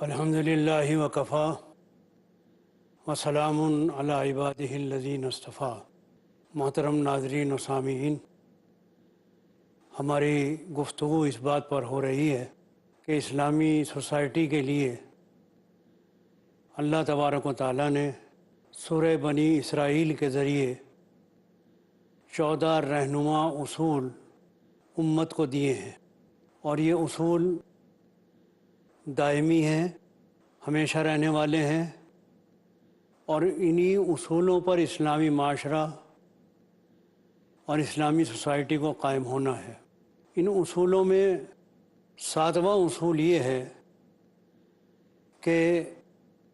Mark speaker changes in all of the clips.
Speaker 1: الحمدللہ وکفا وسلام علی عبادہ الذین اصطفیٰ۔ محترم ناظرین و سامعین، ہماری گفتگو اس بات پر ہو رہی ہے کہ اسلامی سوسائٹی کے لیے اللہ تبارک و تعالیٰ نے سورہ بنی اسرائیل کے ذریعے 14 رہنما اصول امت کو دیے ہیں، اور یہ اصول دائمی ہیں، ہمیشہ رہنے والے ہیں، اور انہی اصولوں پر اسلامی معاشرہ اور اسلامی سوسائٹی کو قائم ہونا ہے۔ ان اصولوں میں 7واں اصول یہ ہے کہ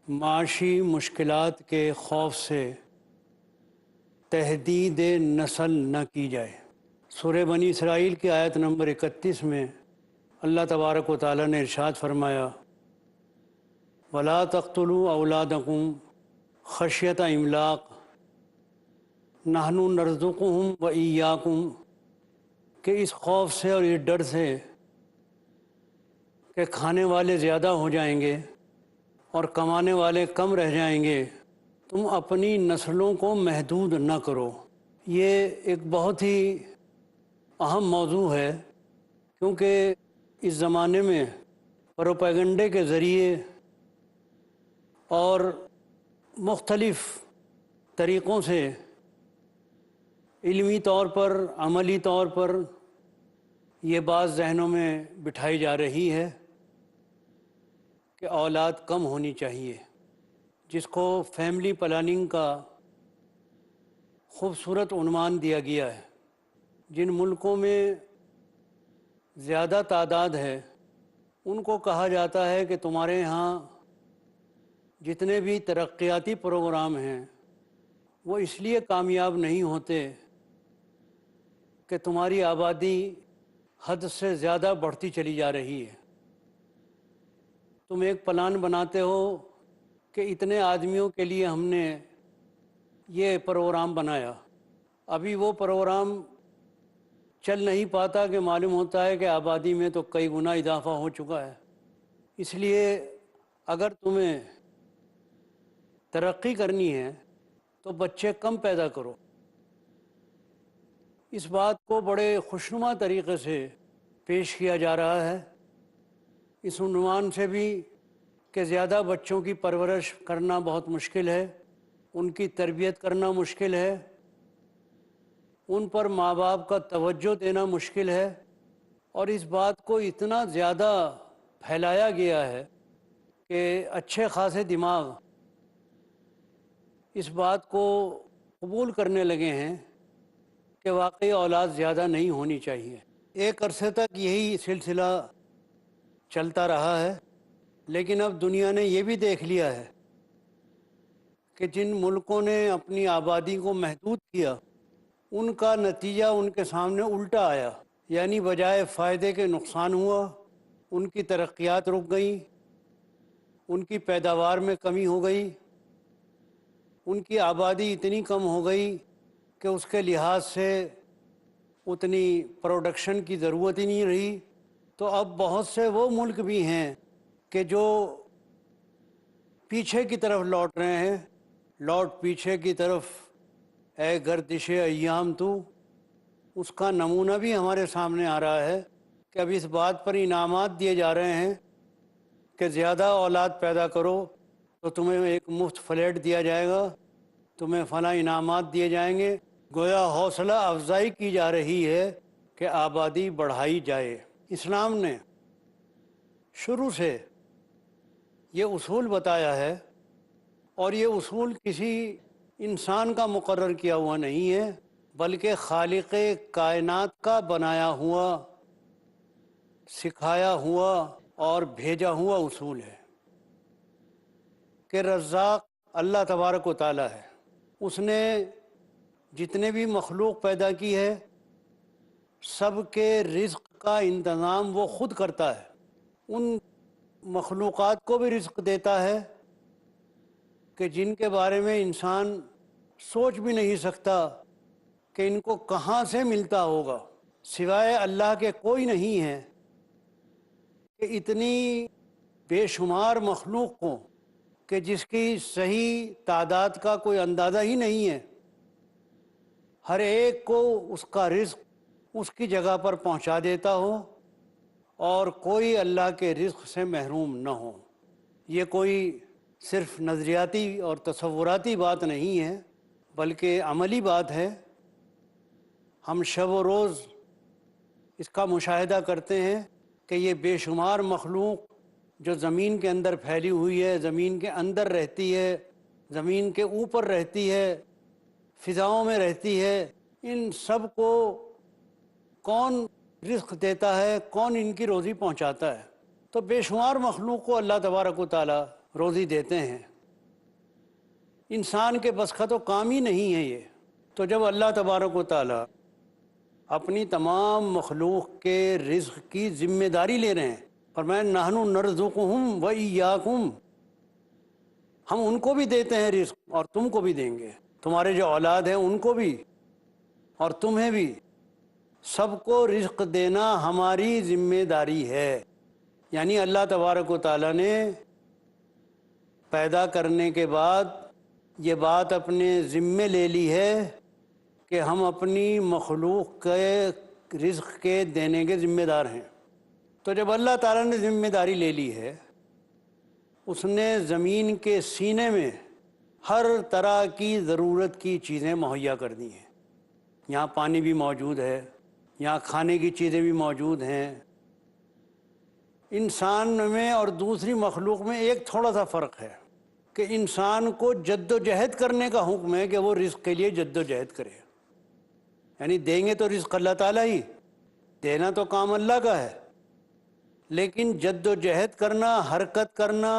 Speaker 1: معاشی مشکلات کے خوف سے تحدید نسل نہ کی جائے۔ سورہ بنی اسرائیل کی آیت نمبر 31 میں اللہ تبارک و تعالیٰ نے ارشاد فرمایا، وَلَا تَقْتُلُوا أَوْلَادَكُمْ خَشْيَةَ إِمْلَاقٍ نَحْنُ نَرْزُقُهُمْ وَإِيَّاكُمْ، کہ اس خوف سے اور اس ڈر سے کہ کھانے والے زیادہ ہو جائیں گے اور کمانے والے کم رہ جائیں گے، تم اپنی نسلوں کو محدود نہ کرو۔ یہ ایک بہت ہی اہم موضوع ہے، کیونکہ اس زمانے میں پروپیگنڈے کے ذریعے اور مختلف طریقوں سے علمی طور پر، عملی طور پر یہ بات ذہنوں میں بٹھائی جا رہی ہے کہ اولاد کم ہونی چاہیے، جس کو فیملی پلاننگ کا خوبصورت عنوان دیا گیا ہے۔ جن ملکوں میں زیادہ تعداد ہے ان کو کہا جاتا ہے کہ تمہارے ہاں جتنے بھی ترقیاتی پروگرام ہیں وہ اس لیے کامیاب نہیں ہوتے کہ تمہاری آبادی حد سے زیادہ بڑھتی چلی جا رہی ہے۔ تم ایک پلان بناتے ہو کہ اتنے آدمیوں کے لیے ہم نے یہ پروگرام بنایا، ابھی وہ پروگرام چل نہیں پاتا کہ معلوم ہوتا ہے کہ آبادی میں تو کئی گنا اضافہ ہو چکا ہے۔ اس لیے اگر تمہیں ترقی کرنی ہے تو بچے کم پیدا کرو۔ اس بات کو بڑے خوشنما طریقے سے پیش کیا جا رہا ہے، اس عنوان سے بھی کہ زیادہ بچوں کی پرورش کرنا بہت مشکل ہے، ان کی تربیت کرنا مشکل ہے، ان پر ماں باپ کا توجہ دینا مشکل ہے، اور اس بات کو اتنا زیادہ پھیلایا گیا ہے کہ اچھے خاصے دماغ اس بات کو قبول کرنے لگے ہیں کہ واقعی اولاد زیادہ نہیں ہونی چاہیے۔ ایک عرصے تک یہی سلسلہ چلتا رہا ہے، لیکن اب دنیا نے یہ بھی دیکھ لیا ہے کہ جن ملکوں نے اپنی آبادی کو محدود کیا ان کا نتیجہ ان کے سامنے الٹا آیا، یعنی بجائے فائدے کے نقصان ہوا، ان کی ترقیات رک گئیں، ان کی پیداوار میں کمی ہو گئی، ان کی آبادی اتنی کم ہو گئی کہ اس کے لحاظ سے اتنی پروڈکشن کی ضرورت ہی نہیں رہی۔ تو اب بہت سے وہ ملک بھی ہیں کہ جو پیچھے کی طرف لوٹ رہے ہیں، لوٹ پیچھے کی طرف اے گردش ایام تو، اس کا نمونہ بھی ہمارے سامنے آ رہا ہے کہ اب اس بات پر انعامات دیے جا رہے ہیں کہ زیادہ اولاد پیدا کرو تو تمہیں ایک مفت فلیٹ دیا جائے گا، تمہیں فلاں انعامات دیے جائیں گے۔ گویا حوصلہ افزائی کی جا رہی ہے کہ آبادی بڑھائی جائے۔ اسلام نے شروع سے یہ اصول بتایا ہے، اور یہ اصول کسی انسان کا مقرر کیا ہوا نہیں ہے، بلکہ خالق کائنات کا بنایا ہوا، سکھایا ہوا اور بھیجا ہوا اصول ہے کہ رزاق اللہ تبارک و تعالیٰ ہے۔ اس نے جتنے بھی مخلوق پیدا کی ہے سب کے رزق کا انتظام وہ خود کرتا ہے، ان مخلوقات کو بھی رزق دیتا ہے کہ جن کے بارے میں انسان سوچ بھی نہیں سکتا کہ ان کو کہاں سے ملتا ہوگا۔ سوائے اللہ کے کوئی نہیں ہے کہ اتنی بے شمار مخلوق کو کہ جس کی صحیح تعداد کا کوئی اندازہ ہی نہیں ہے، ہر ایک کو اس کا رزق اس کی جگہ پر پہنچا دیتا ہو اور کوئی اللہ کے رزق سے محروم نہ ہو۔ یہ کوئی صرف نظریاتی اور تصوراتی بات نہیں ہے، بلکہ عملی بات ہے۔ ہم شب و روز اس کا مشاہدہ کرتے ہیں کہ یہ بے شمار مخلوق جو زمین کے اندر پھیلی ہوئی ہے، زمین کے اندر رہتی ہے، زمین کے اوپر رہتی ہے، فضاؤں میں رہتی ہے، ان سب کو کون رزق دیتا ہے، کون ان کی روزی پہنچاتا ہے؟ تو بے شمار مخلوق کو اللہ تبارک و تعالی روزی دیتے ہیں۔ انسان کے بس کا تو کام ہی نہیں ہے یہ۔ تو جب اللہ تبارک و تعالی اپنی تمام مخلوق کے رزق کی ذمہ داری لے رہے ہیں، فرمایا نحن نرزقہم وإیاکم، ہم ان کو بھی دیتے ہیں رزق اور تم کو بھی دیں گے، تمہارے جو اولاد ہیں ان کو بھی اور تمہیں بھی، سب کو رزق دینا ہماری ذمہ داری ہے۔ یعنی اللہ تبارک و تعالیٰ نے پیدا کرنے کے بعد یہ بات اپنے ذمے لے لی ہے کہ ہم اپنی مخلوق کے رزق کے دینے کے ذمہ دار ہیں۔ تو جب اللہ تعالیٰ نے ذمہ داری لے لی ہے، اس نے زمین کے سینے میں ہر طرح کی ضرورت کی چیزیں مہیا کر دی ہیں۔ یہاں پانی بھی موجود ہے، یہاں کھانے کی چیزیں بھی موجود ہیں۔ انسان میں اور دوسری مخلوق میں ایک تھوڑا سا فرق ہے کہ انسان کو جد و جہد کرنے کا حکم ہے کہ وہ رزق کے لیے جد و جہد کرے، یعنی دیں گے تو رزق اللہ تعالیٰ ہی، دینا تو کام اللہ کا ہے، لیکن جد و جہد کرنا، حرکت کرنا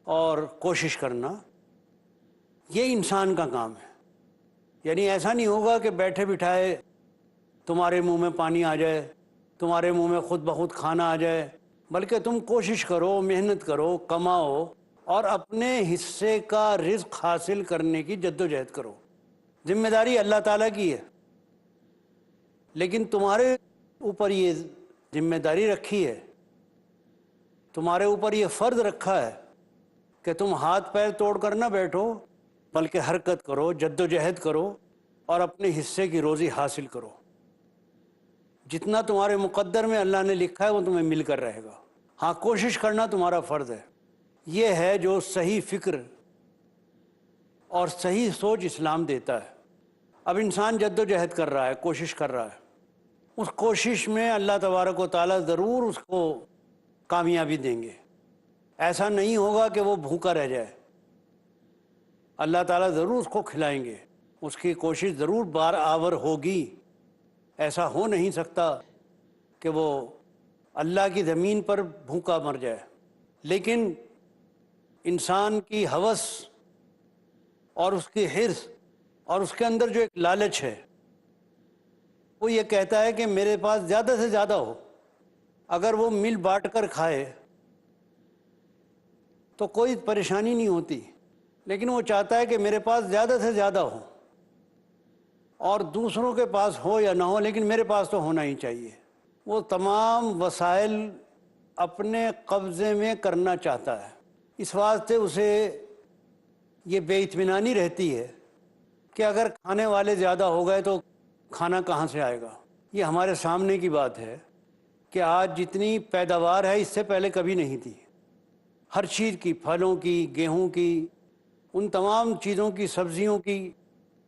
Speaker 1: اور کوشش کرنا یہ انسان کا کام ہے۔ یعنی ایسا نہیں ہوگا کہ بیٹھے بٹھائے تمہارے منہ میں پانی آ جائے، تمہارے منہ میں خود بخود کھانا آ جائے، بلکہ تم کوشش کرو، محنت کرو، کماؤ اور اپنے حصے کا رزق حاصل کرنے کی جد و جہد کرو۔ ذمہ داری اللہ تعالیٰ کی ہے، لیکن تمہارے اوپر یہ ذمہ داری رکھی ہے، تمہارے اوپر یہ فرض رکھا ہے کہ تم ہاتھ پیر توڑ کر نہ بیٹھو، بلکہ حرکت کرو، جد و جہد کرو اور اپنے حصے کی روزی حاصل کرو۔ جتنا تمہارے مقدر میں اللہ نے لکھا ہے وہ تمہیں مل کر رہے گا۔ ہاں، کوشش کرنا تمہارا فرض ہے۔ یہ ہے جو صحیح فکر اور صحیح سوچ اسلام دیتا ہے۔ اب انسان جد و جہد کر رہا ہے، کوشش کر رہا ہے، اس کوشش میں اللہ تبارک و تعالیٰ ضرور اس کو کامیابی دیں گے۔ ایسا نہیں ہوگا کہ وہ بھوکا رہ جائے، اللہ تعالیٰ ضرور اس کو کھلائیں گے، اس کی کوشش ضرور بار آور ہوگی۔ ایسا ہو نہیں سکتا کہ وہ اللہ کی زمین پر بھوکا مر جائے، لیکن انسان کی ہوس اور اس کی حرص اور اس کے اندر جو ایک لالچ ہے، وہ یہ کہتا ہے کہ میرے پاس زیادہ سے زیادہ ہو۔ اگر وہ مل بانٹ کر کھائے تو کوئی پریشانی نہیں ہوتی، لیکن وہ چاہتا ہے کہ میرے پاس زیادہ سے زیادہ ہو، اور دوسروں کے پاس ہو یا نہ ہو لیکن میرے پاس تو ہونا ہی چاہیے۔ وہ تمام وسائل اپنے قبضے میں کرنا چاہتا ہے، اس واسطے اسے یہ بے اطمینانی رہتی ہے کہ اگر کھانے والے زیادہ ہو گئے تو کھانا کہاں سے آئے گا۔ یہ ہمارے سامنے کی بات ہے کہ آج جتنی پیداوار ہے اس سے پہلے کبھی نہیں تھی، ہر چیز کی، پھلوں کی، گیہوں کی، ان تمام چیزوں کی، سبزیوں کی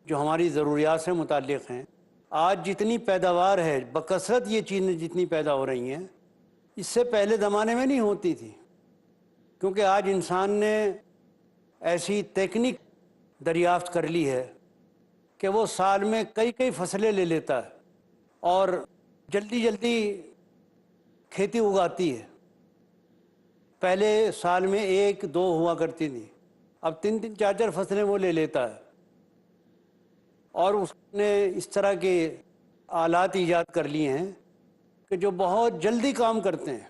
Speaker 1: جو ہماری ضروریات سے متعلق ہیں۔ آج جتنی پیداوار ہے، بکثرت یہ چیزیں جتنی پیدا ہو رہی ہیں، اس سے پہلے زمانے میں نہیں ہوتی تھی، کیونکہ آج انسان نے ایسی تکنیک دریافت کر لی ہے کہ وہ سال میں کئی کئی فصلیں لے لیتا ہے اور جلدی جلدی کھیتی اگاتی ہے۔ پہلے سال میں ایک دو ہوا کرتی تھی، اب تین تین چار چار فصلیں وہ لے لیتا ہے، اور اس نے اس طرح کے آلات ایجاد کر لیے ہیں کہ جو بہت جلدی کام کرتے ہیں۔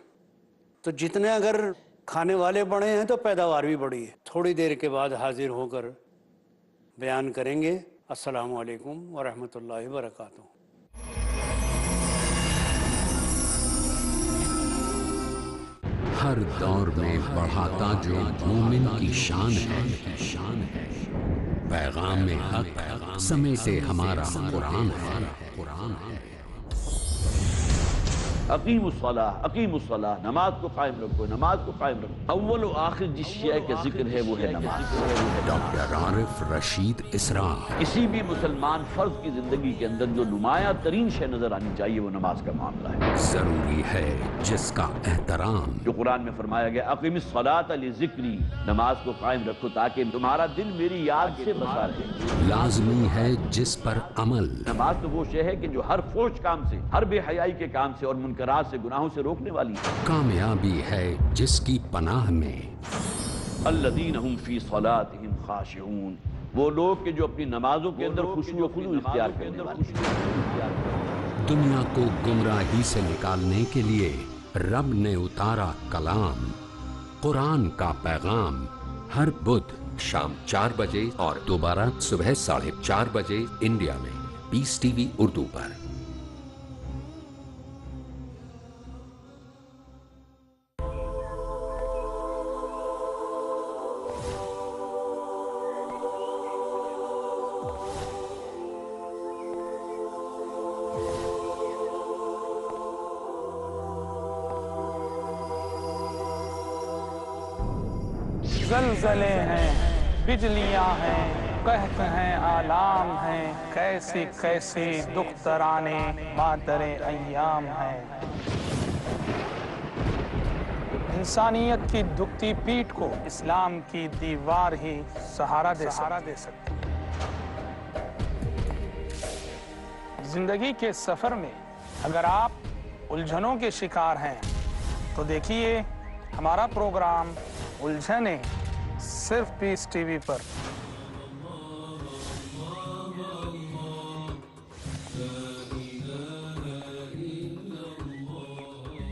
Speaker 1: تو جتنے اگر کھانے والے بڑھے ہیں تو پیداوار بھی بڑھی ہے۔ تھوڑی دیر کے بعد حاضر ہو کر بیان کریں گے۔ السلام علیکم ورحمۃ اللہ وبرکاتہ۔
Speaker 2: ہر دور میں بڑھاتا جو مومن کی شان ہے، پیغام حق سمیتے ہمارا قرآن ہے۔
Speaker 3: اقیم الصلاح، نماز کو قائم رکھو، نماز کو قائم رکھو۔ اول و آخر جس شے کا ذکر ہے وہ ہے نماز۔
Speaker 2: ڈاکٹر عارف رشید اسرار۔
Speaker 3: کسی بھی مسلمان فرد کی زندگی کے اندر جو نمایاں ترین شے نظر آنی چاہیے وہ نماز کا معاملہ ہے۔
Speaker 2: ضروری ہے جس کا احترام،
Speaker 3: جو قرآن میں فرمایا گیا اقیم الصلاۃ لذکری، نماز کو قائم رکھو تاکہ تمہارا دل میری یاد سے بسا رہے۔
Speaker 2: لازمی ہے جس پر عمل۔
Speaker 3: نماز تو وہ شے ہے کہ جو ہر فحش کام سے، ہر بے حیائی کے کام سے اور منکرات سے، گناہوں سے روکنے والی ہے۔
Speaker 2: کامیابی ہے جس کی پناہ میں۔
Speaker 3: الذین هم فی صلاتهم خاشعون، وہ لوگ کہ جو اپنی نمازوں کے اندر خشوع و خضوع اختیار کرنے والے ہیں۔
Speaker 2: دنیا کو گمراہی سے نکالنے کے لیے رب نے اتارا کلام، قرآن کا پیغام، ہر بدھ شام 4 بجے اور دوبارہ صبح 4:30 بجے انڈیا میں پیس ٹی وی اردو پر۔
Speaker 4: زلزلے ہیں، بجلیاں ہیں، قحط ہیں، آلام ہیں، کیسے کیسے دکھ ترانے مادر ایام ہیں۔ انسانیت کی دکھتی پیٹھ کو اسلام کی دیوار ہی سہارا دے سکتی۔ زندگی کے سفر میں اگر آپ الجھنوں کے شکار ہیں تو دیکھیے ہمارا پروگرام الجھنیں، صرف پیس ٹی وی پر۔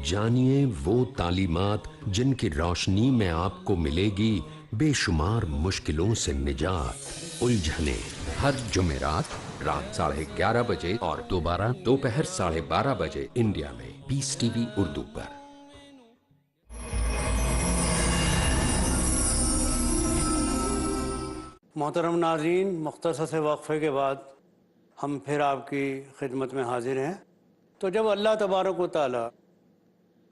Speaker 2: جانیے وہ تعلیمات جن کی روشنی میں آپ کو ملے گی بے شمار مشکلوں سے نجات۔ الجھنے ہر جمعرات رات 11:30 بجے اور دوبارہ دوپہر 12:30 بجے انڈیا میں پیس ٹی وی اردو پر۔
Speaker 1: محترم ناظرین، مختصر سے وقفے کے بعد ہم پھر آپ کی خدمت میں حاضر ہیں۔ تو جب اللہ تبارک و تعالیٰ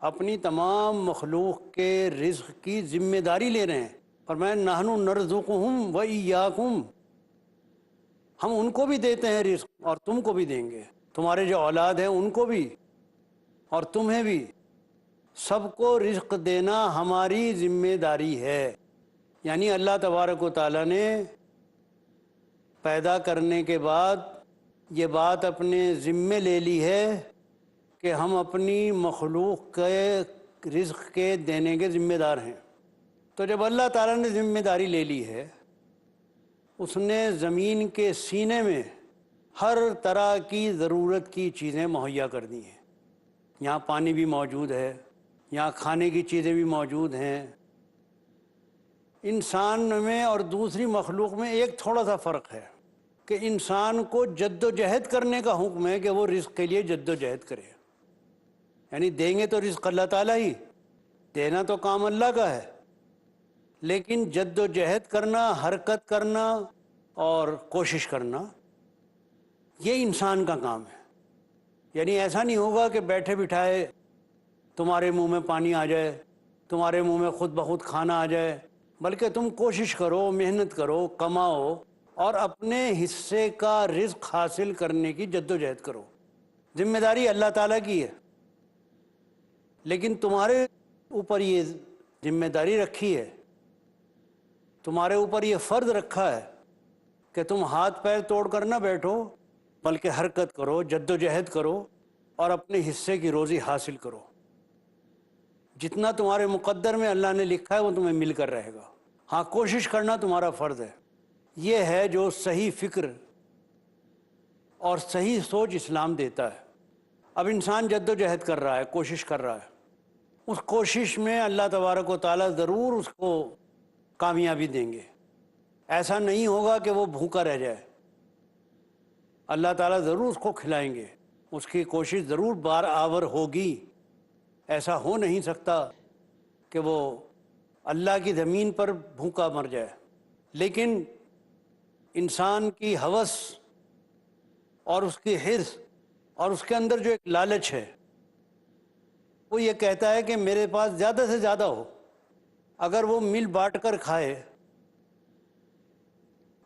Speaker 1: اپنی تمام مخلوق کے رزق کی ذمہ داری لے رہے ہیں، فرمایا نحن نرزقہم و ایاکم، ہم ان کو بھی دیتے ہیں رزق اور تم کو بھی دیں گے، تمہارے جو اولاد ہیں ان کو بھی اور تمہیں بھی، سب کو رزق دینا ہماری ذمہ داری ہے۔ یعنی اللہ تبارک و تعالیٰ نے پیدا کرنے کے بعد یہ بات اپنے ذمے لے لی ہے کہ ہم اپنی مخلوق کے رزق کے دینے کے ذمہ دار ہیں۔ تو جب اللہ تعالیٰ نے ذمہ داری لے لی ہے، اس نے زمین کے سینے میں ہر طرح کی ضرورت کی چیزیں مہیا کر دی ہیں۔ یہاں پانی بھی موجود ہے، یہاں کھانے کی چیزیں بھی موجود ہیں۔ انسان میں اور دوسری مخلوق میں ایک تھوڑا سا فرق ہے کہ انسان کو جد و جہد کرنے کا حکم ہے کہ وہ رزق کے لیے جد و جہد کرے، یعنی دیں گے تو رزق اللہ تعالیٰ ہی، دینا تو کام اللہ کا ہے، لیکن جد و جہد کرنا، حرکت کرنا اور کوشش کرنا یہ انسان کا کام ہے۔ یعنی ایسا نہیں ہوگا کہ بیٹھے بٹھائے تمہارے منہ میں پانی آ جائے، تمہارے منہ میں خود بخود کھانا آ جائے، بلکہ تم کوشش کرو، محنت کرو، کماؤ اور اپنے حصے کا رزق حاصل کرنے کی جد و جہد کرو۔ ذمہ داری اللہ تعالیٰ کی ہے، لیکن تمہارے اوپر یہ ذمہ داری رکھی ہے، تمہارے اوپر یہ فرض رکھا ہے کہ تم ہاتھ پیر توڑ کر نہ بیٹھو، بلکہ حرکت کرو، جد و جہد کرو اور اپنے حصے کی روزی حاصل کرو۔ جتنا تمہارے مقدر میں اللہ نے لکھا ہے وہ تمہیں مل کر رہے گا۔ ہاں، کوشش کرنا تمہارا فرض ہے۔ یہ ہے جو صحیح فکر اور صحیح سوچ اسلام دیتا ہے۔ اب انسان جد و جہد کر رہا ہے، کوشش کر رہا ہے، اس کوشش میں اللہ تبارک و تعالیٰ ضرور اس کو کامیابی دیں گے۔ ایسا نہیں ہوگا کہ وہ بھوکا رہ جائے، اللہ تعالیٰ ضرور اس کو کھلائیں گے، اس کی کوشش ضرور بار آور ہوگی۔ ایسا ہو نہیں سکتا کہ وہ اللہ کی زمین پر بھوکا مر جائے، لیکن انسان کی ہوس اور اس کی حرص اور اس کے اندر جو ایک لالچ ہے، وہ یہ کہتا ہے کہ میرے پاس زیادہ سے زیادہ ہو۔ اگر وہ مل بانٹ کر کھائے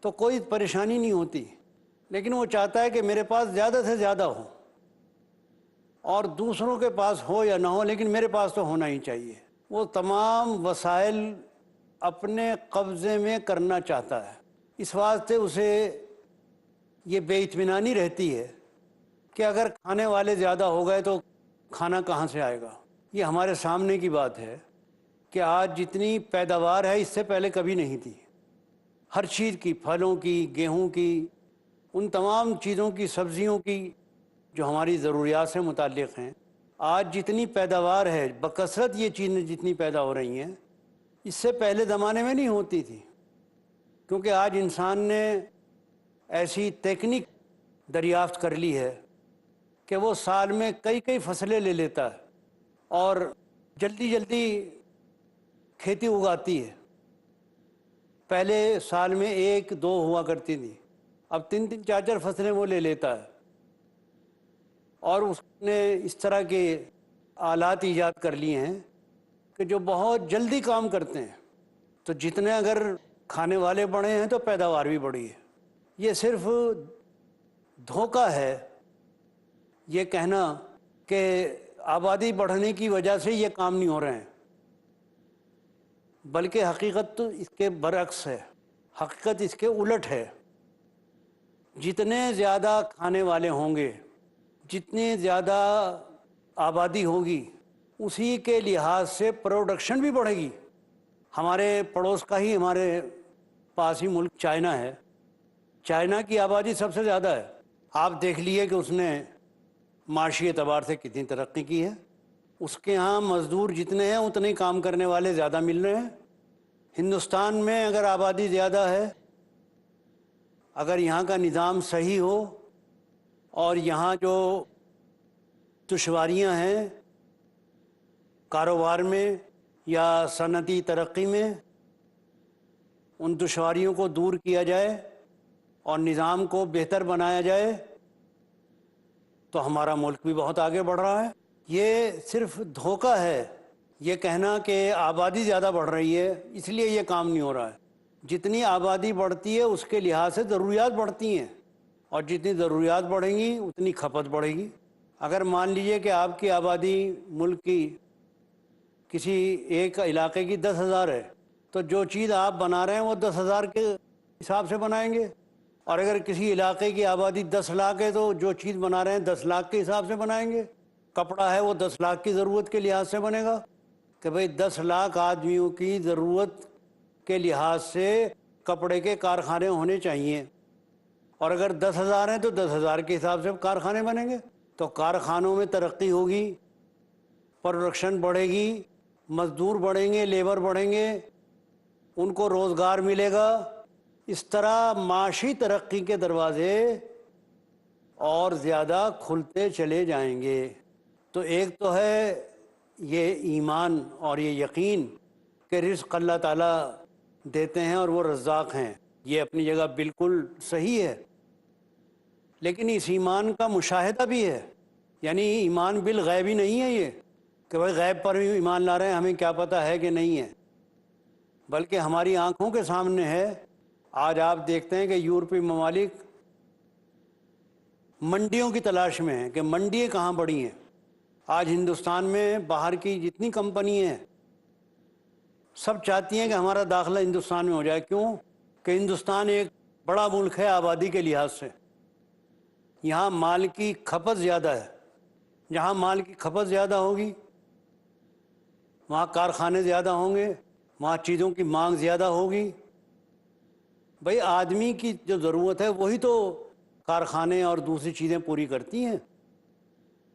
Speaker 1: تو کوئی پریشانی نہیں ہوتی، لیکن وہ چاہتا ہے کہ میرے پاس زیادہ سے زیادہ ہو، اور دوسروں کے پاس ہو یا نہ ہو لیکن میرے پاس تو ہونا ہی چاہیے۔ وہ تمام وسائل اپنے قبضے میں کرنا چاہتا ہے، اس واسطے اسے یہ بے اطمینانی رہتی ہے کہ اگر کھانے والے زیادہ ہو گئے تو کھانا کہاں سے آئے گا۔ یہ ہمارے سامنے کی بات ہے کہ آج جتنی پیداوار ہے اس سے پہلے کبھی نہیں تھی، ہر چیز کی، پھلوں کی، گیہوں کی، ان تمام چیزوں کی، سبزیوں کی جو ہماری ضروریات سے متعلق ہیں۔ آج جتنی پیداوار ہے، بکثرت یہ چیزیں جتنی پیدا ہو رہی ہیں، اس سے پہلے زمانے میں نہیں ہوتی تھی، کیونکہ آج انسان نے ایسی تکنیک دریافت کر لی ہے کہ وہ سال میں کئی کئی فصلیں لے لیتا ہے اور جلدی جلدی کھیتی اگاتی ہے۔ پہلے سال میں 1-2 ہوا کرتی تھی، اب 3-3 4-4 فصلیں وہ لے لیتا ہے، اور اس نے اس طرح کے آلات ایجاد کر لیے ہیں کہ جو بہت جلدی کام کرتے ہیں۔ تو جتنے اگر کھانے والے بڑھے ہیں تو پیداوار بھی بڑھی ہے۔ یہ صرف دھوکہ ہے یہ کہنا کہ آبادی بڑھنے کی وجہ سے یہ کام نہیں ہو رہے ہیں، بلکہ حقیقت تو اس کے برعکس ہے، حقیقت اس کے الٹ ہے۔ جتنے زیادہ کھانے والے ہوں گے، جتنی زیادہ آبادی ہوگی، اسی کے لحاظ سے پروڈکشن بھی بڑھے گی۔ ہمارے پڑوس کا ہی، ہمارے پاس ہی ملک چائنا ہے، چائنا کی آبادی سب سے زیادہ ہے۔ آپ دیکھ لیے کہ اس نے معاشی اعتبار سے کتنی ترقی کی ہے۔ اس کے ہاں مزدور جتنے ہیں اتنے ہی کام کرنے والے زیادہ مل رہے ہیں۔ ہندوستان میں اگر آبادی زیادہ ہے، اگر یہاں کا نظام صحیح ہو اور یہاں جو دشواریاں ہیں کاروبار میں یا صنعتی ترقی میں، ان دشواریوں کو دور کیا جائے اور نظام کو بہتر بنایا جائے تو ہمارا ملک بھی بہت آگے بڑھ رہا ہے۔ یہ صرف دھوکہ ہے یہ کہنا کہ آبادی زیادہ بڑھ رہی ہے اس لیے یہ کام نہیں ہو رہا ہے۔ جتنی آبادی بڑھتی ہے اس کے لحاظ سے ضروریات بڑھتی ہیں، اور جتنی ضروریات بڑھیں گی اتنی کھپت بڑھے گی۔ اگر مان لیجئے کہ آپ کی آبادی ملک کی کسی ایک علاقے کی 10,000 ہے، تو جو چیز آپ بنا رہے ہیں وہ 10,000 کے حساب سے بنائیں گے، اور اگر کسی علاقے کی آبادی 10 لاکھ ہے تو جو چیز بنا رہے ہیں 10 لاکھ کے حساب سے بنائیں گے۔ کپڑا ہے وہ 10 لاکھ کی ضرورت کے لحاظ سے بنے گا کہ بھئی 10 لاکھ آدمیوں کی ضرورت کے لحاظ سے کپڑے کے کارخانے ہونے چاہیے، اور اگر 10,000 ہیں تو 10,000 کے حساب سے کارخانے بنیں گے۔ تو کارخانوں میں ترقی ہوگی، پروڈکشن بڑھے گی، مزدور بڑھیں گے، لیبر بڑھیں گے، ان کو روزگار ملے گا۔ اس طرح معاشی ترقی کے دروازے اور زیادہ کھلتے چلے جائیں گے۔ تو ایک تو ہے یہ ایمان اور یہ یقین کہ رزق اللہ تعالیٰ دیتے ہیں اور وہ رزاق ہیں، یہ اپنی جگہ بالکل صحیح ہے، لیکن اس ایمان کا مشاہدہ بھی ہے۔ یعنی ایمان بالغیب ہی نہیں ہے یہ کہ بھائی غیب پر بھی ایمان لا رہے ہیں، ہمیں کیا پتہ ہے کہ نہیں ہے، بلکہ ہماری آنکھوں کے سامنے ہے۔ آج آپ دیکھتے ہیں کہ یورپی ممالک منڈیوں کی تلاش میں ہیں کہ منڈیاں کہاں بڑی ہیں۔ آج ہندوستان میں باہر کی جتنی کمپنی ہیں سب چاہتی ہیں کہ ہمارا داخلہ ہندوستان میں ہو جائے۔ کیوں؟ کہ ہندوستان ایک بڑا ملک ہے آبادی کے لحاظ سے، یہاں مال کی کھپت زیادہ ہے، جہاں مال کی کھپت زیادہ ہوگی وہاں کارخانے زیادہ ہوں گے، وہاں چیزوں کی مانگ زیادہ ہوگی۔ بھئی آدمی کی جو ضرورت ہے وہی تو کارخانے اور دوسری چیزیں پوری کرتی ہیں۔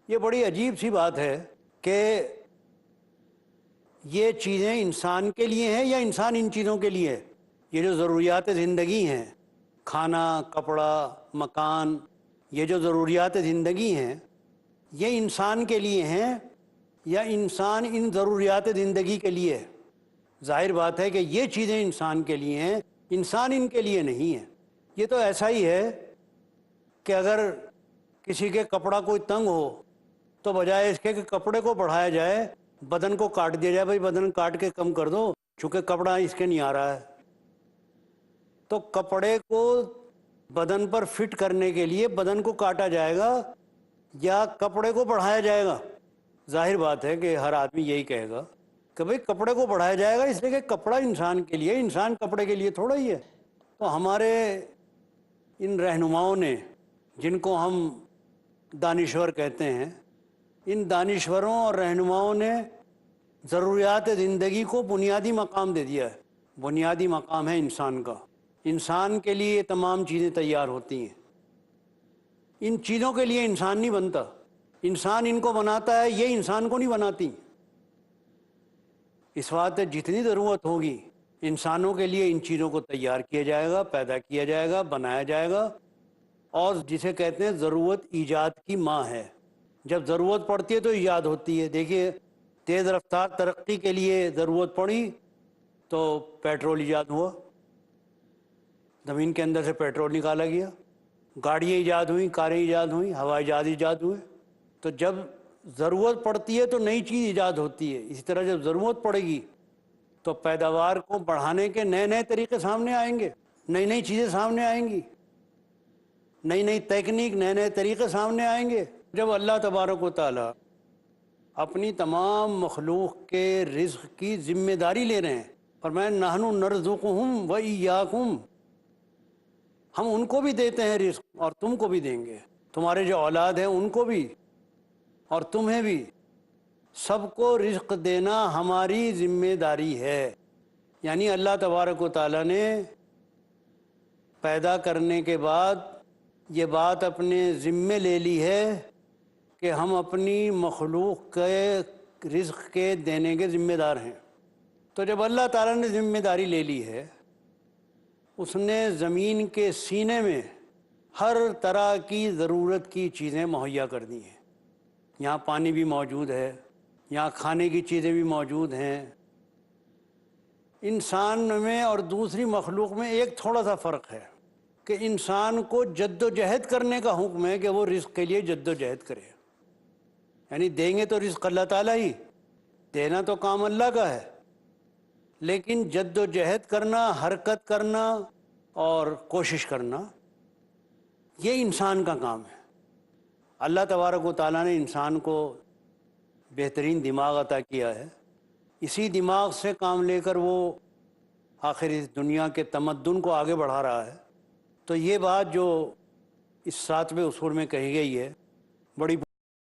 Speaker 1: یہ بڑی عجیب سی بات ہے کہ یہ چیزیں انسان کے لیے ہیں یا انسان ان چیزوں کے لیے ہے؟ یہ جو ضروریات زندگی ہیں، کھانا، کپڑا، مکان، یہ جو ضروریات زندگی ہیں یہ انسان کے لیے ہیں یا انسان ان ضروریات زندگی کے لیے ہے؟ ظاہر بات ہے کہ یہ چیزیں انسان کے لیے ہیں، انسان ان کے لیے نہیں ہے۔ یہ تو ایسا ہی ہے کہ اگر کسی کے کپڑا کوئی تنگ ہو تو بجائے اس کے کہ کپڑے کو بڑھایا جائے بدن کو کاٹ دیا جائے، بھائی بدن کاٹ کے کم کر دو چونکہ کپڑا اس کے نہیں آ رہا ہے۔ تو کپڑے کو بدن پر فٹ کرنے کے لیے بدن کو کاٹا جائے گا یا کپڑے کو بڑھایا جائے گا؟ ظاہر بات ہے کہ ہر آدمی یہی کہے گا کہ بھئی کپڑے کو بڑھایا جائے گا، اس لیے کہ کپڑا انسان کے لیے، انسان کپڑے کے لیے تھوڑا ہی ہے۔ تو ہمارے ان رہنماؤں نے، جن کو ہم دانشور کہتے ہیں، ان دانشوروں اور رہنماؤں نے ضروریات زندگی کو بنیادی مقام دے دیا ہے۔ بنیادی مقام ہے انسان کا، انسان کے لیے یہ تمام چیزیں تیار ہوتی ہیں۔ ان چیزوں کے لیے انسان نہیں بنتا، انسان ان کو بناتا ہے، یہ انسان کو نہیں بناتی۔ اس وقت جتنی ضرورت ہوگی انسانوں کے لیے ان چیزوں کو تیار کیا جائے گا، پیدا کیا جائے گا، بنایا جائے گا، اور جسے کہتے ہیں ضرورت ایجاد کی ماں ہے۔ جب ضرورت پڑتی ہے تو ایجاد ہوتی ہے۔ دیکھیے تیز رفتار ترقی کے لیے ضرورت پڑی تو پیٹرول ایجاد ہوا، زمین کے اندر سے پیٹرول نکالا گیا، گاڑیاں ایجاد ہوئیں، کاریں ایجاد ہوئیں، ہوائی جہاز ایجاد ہوئے۔ تو جب ضرورت پڑتی ہے تو نئی چیز ایجاد ہوتی ہے۔ اسی طرح جب ضرورت پڑے گی تو پیداوار کو بڑھانے کے نئے نئے طریقے سامنے آئیں گے، نئی نئی چیزیں سامنے آئیں گی، نئی نئی تکنیک، نئے نئے طریقے سامنے آئیں گے۔ جب اللہ تبارک و تعالیٰ اپنی تمام مخلوق کے رزق کی ذمہ داری لے رہے ہیں، فرمایا نحن نرزقہم و ایاکم، ہم ان کو بھی دیتے ہیں رزق اور تم کو بھی دیں گے، تمہارے جو اولاد ہیں ان کو بھی اور تمہیں بھی، سب کو رزق دینا ہماری ذمہ داری ہے۔ یعنی اللہ تبارک و تعالیٰ نے پیدا کرنے کے بعد یہ بات اپنے ذمے لے لی ہے کہ ہم اپنی مخلوق کے رزق کے دینے کے ذمہ دار ہیں۔ تو جب اللہ تعالیٰ نے ذمہ داری لے لی ہے، اس نے زمین کے سینے میں ہر طرح کی ضرورت کی چیزیں مہیا کر دی ہیں۔ یہاں پانی بھی موجود ہے، یہاں کھانے کی چیزیں بھی موجود ہیں۔ انسان میں اور دوسری مخلوق میں ایک تھوڑا سا فرق ہے کہ انسان کو جد و جہد کرنے کا حکم ہے کہ وہ رزق کے لیے جد و جہد کرے۔ یعنی دیں گے تو رزق اللہ تعالیٰ ہی، دینا تو کام اللہ کا ہے، لیکن جد و جہد کرنا، حرکت کرنا اور کوشش کرنا یہ انسان کا کام ہے۔ اللہ تبارک و تعالیٰ نے انسان کو بہترین دماغ عطا کیا ہے، اسی دماغ سے کام لے کر وہ آخر اس دنیا کے تمدن کو آگے بڑھا رہا ہے۔ تو یہ بات جو اس 7ویں اصول میں کہی گئی ہے بڑی